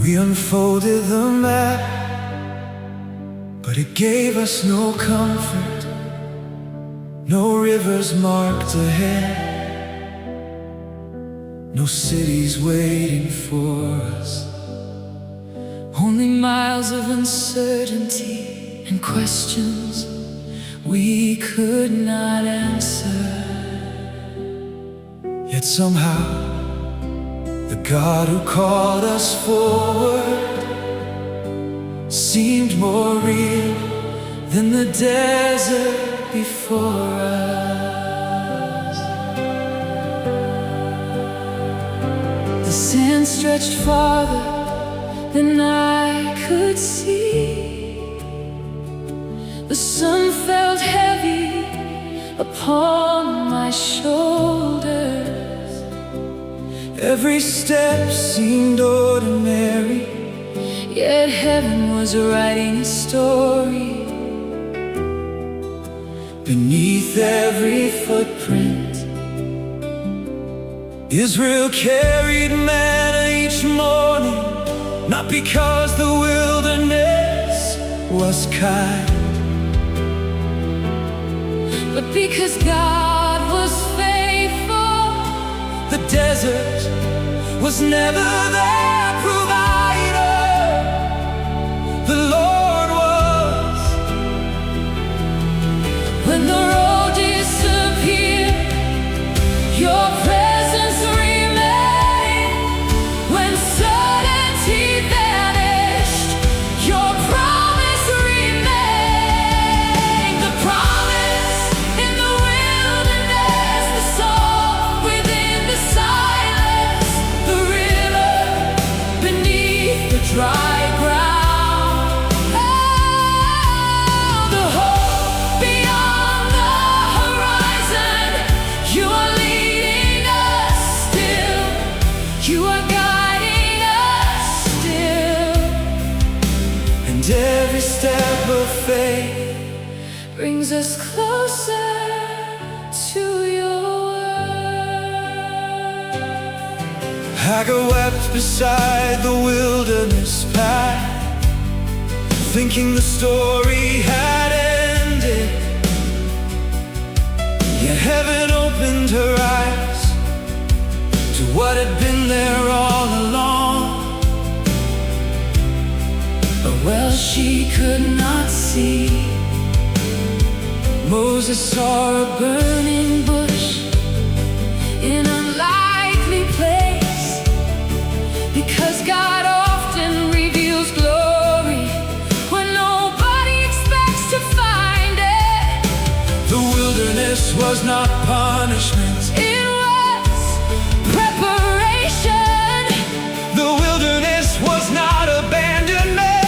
We unfolded the map, but it gave us no comfort. No rivers marked ahead, no cities waiting for us. Only miles of uncertainty and questions we could not answer. Yet somehow the God who called us forward seemed more real than the desert before us. The sand stretched farther than I could see. The sun felt heavy upon my shoulders. Every step seemed ordinary, yet heaven was writing a story. Beneath every footprint, Israel carried manna each morning, not because the wilderness was kind, but because God was faithful. The desert was never their provider. The Lord was. When the road disappeared, your presence remained. When certainty vanished, your promise remained. The promise in the wilderness, the song within the silence, the river beneath the dry ground. Every step of faith brings us closer to your word. Hagar wept beside the wilderness path, thinking the story had ended. Yet heaven opened her eyes to what had been there all along. Well, she could not see. Moses saw a burning bush in an unlikely place, because God often reveals glory when nobody expects to find it. The wilderness was not punishment, it was preparation. The wilderness was not abandonment,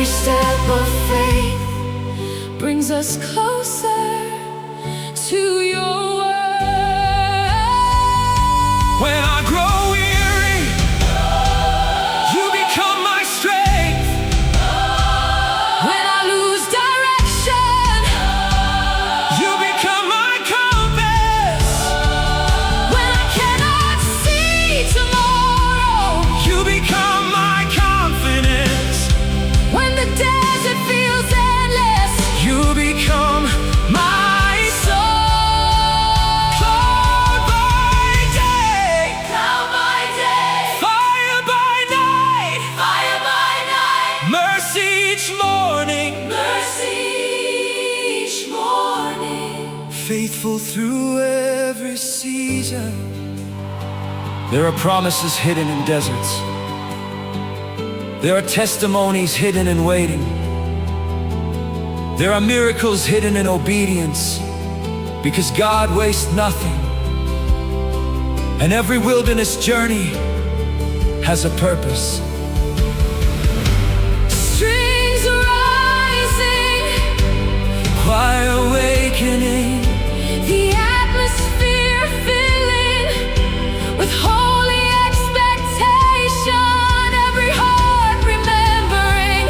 step of faith brings us closer to your word. When I grow weary, you become my strength. When I lose direction, you become my compass. When I cannot see tomorrow, you become my confidence. When the desert feels endless, you become my soul. Cloud by day, fire by night, mercy each morning, faithful through every season. There are promises hidden in deserts. There are testimonies hidden in waiting. There are miracles hidden in obedience, because God wastes nothing. And every wilderness journey has a purpose. Strings rising, Choir awakening, the atmosphere filling with holy expectation. Every heart remembering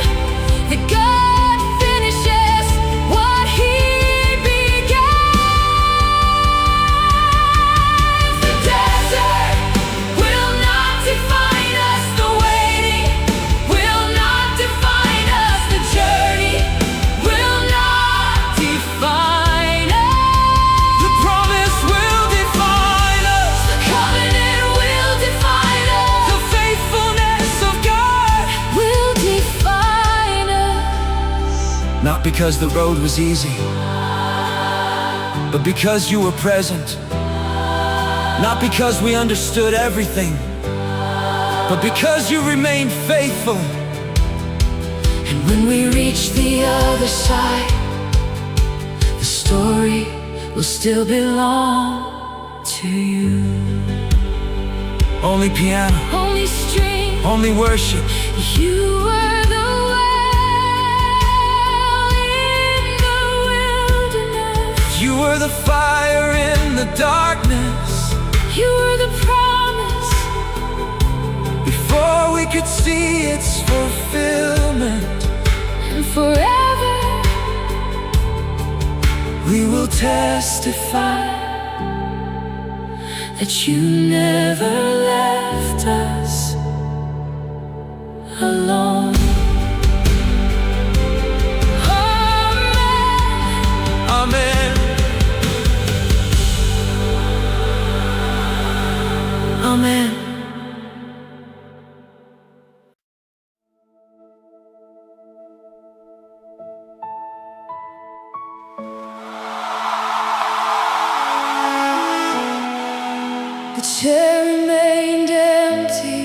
that God finishes what He began. The desert will not define us. The waiting will not define us. The journey will not define us. the promise will define us. The covenant will define us. The faithfulness of God. Will define us. Not because the road was easy, but because you were present. Not because we understood everything, but because you remained faithful. And when we reach the other side, the story will still belong to you. Only piano, Only string, only worship. you were the well in the wilderness. You were the fire in the darkness. You were the promise Before we could see its fulfillment, and forever we will testify that you never left us alone. Amen. Amen. The chair remained empty.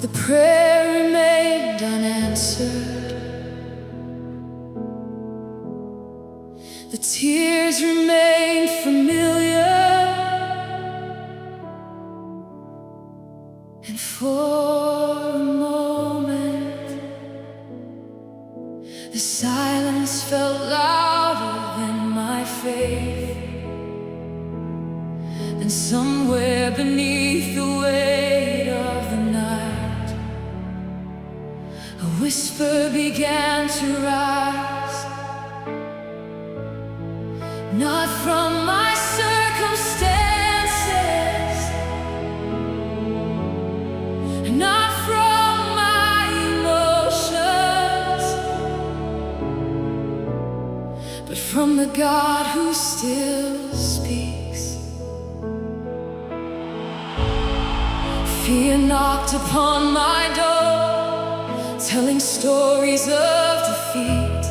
The prayer remained unanswered. The tears remained familiar. And for a moment, the silence felt louder than my faith. And somewhere beneath the weight of the night, a whisper began to rise. Not from my circumstances, not from my emotions, but from the God who still speaks. Fear knocked upon my door, telling stories of defeat,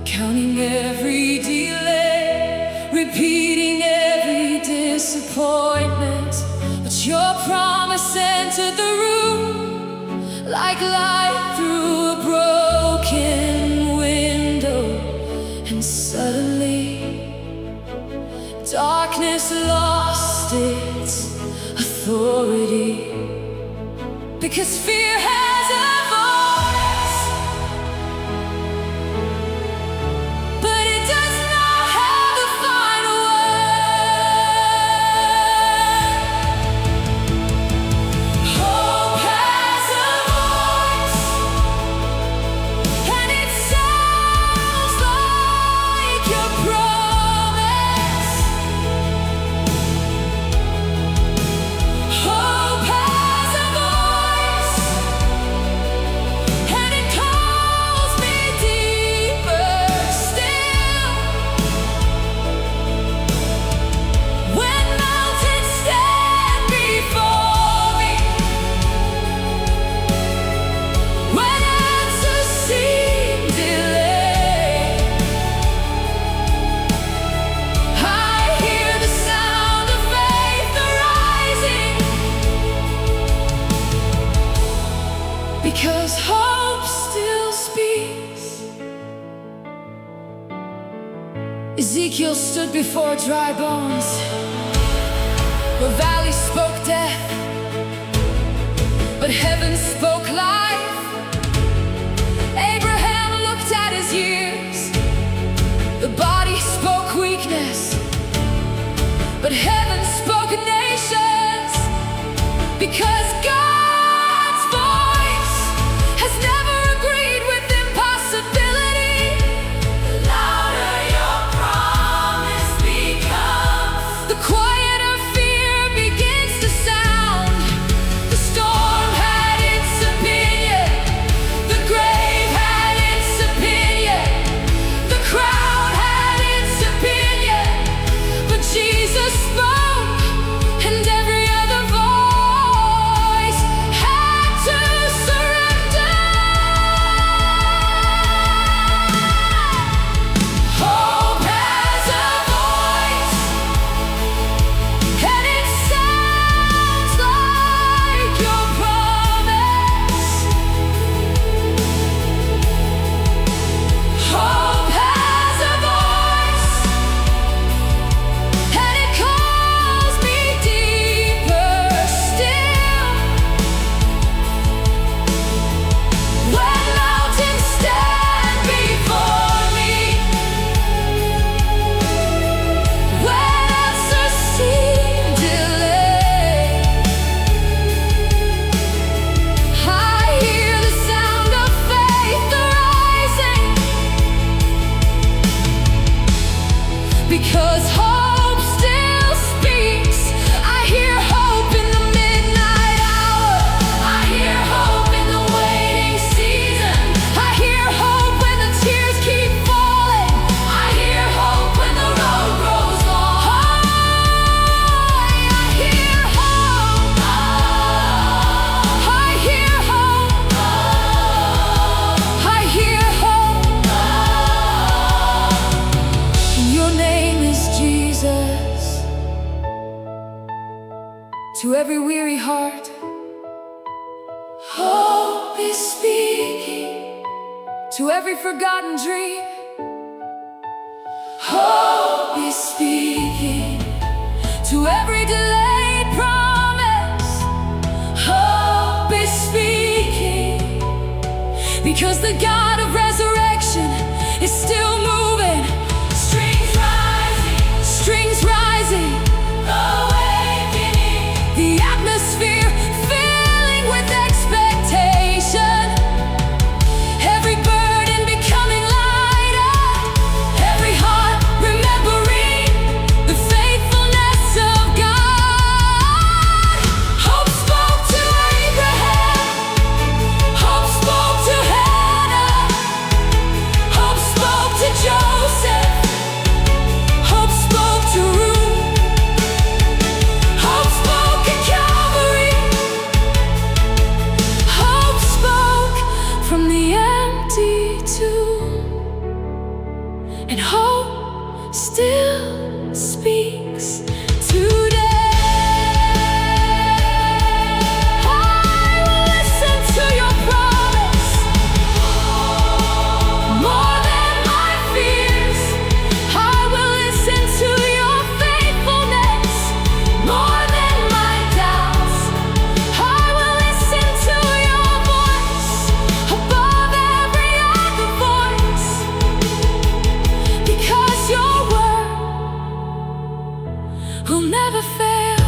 counting every delay, repeating every disappointment. But your promise entered the room like light through a broken window. And suddenly darkness lost its authority, because fear has a voice, but it does not have the final word. Hope has a voice, and it sounds like your promise. Hope has a voice, and it calls me deeper still. When mountains stand before me, when answers seem delayed, I hear the sound of faith arising, because hope still speaks. Ezekiel stood before dry bones, where To every weary heart, hope is speaking. To every forgotten dream, hope is speaking. To every delayed promise, hope is speaking. Because the God of resurrection is still moving. Strings rising, strings rising, awakening. The atmosphere filling with expectation. Every burden becoming lighter. Every heart remembering the faithfulness of God. Hope spoke to Abraham. Hope spoke to Hannah. Hope spoke to Joseph. Hope spoke to Ruth. Hope spoke at Calvary. Hope spoke from the empty tomb. And hope still speaks today. I will listen to your promise more than my fears. I will listen to your faithfulness more than my doubts. I will listen to your voice above every other voice. Because your word will never fail.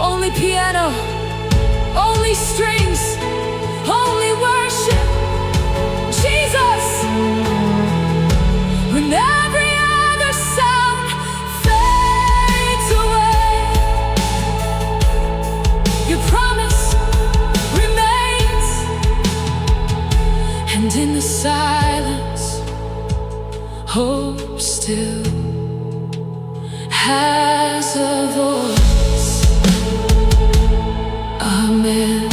Only piano, only strings, only worship. Jesus, when every other sound fades away, your promise remains. And in the silence, hope still has a voice. Amen.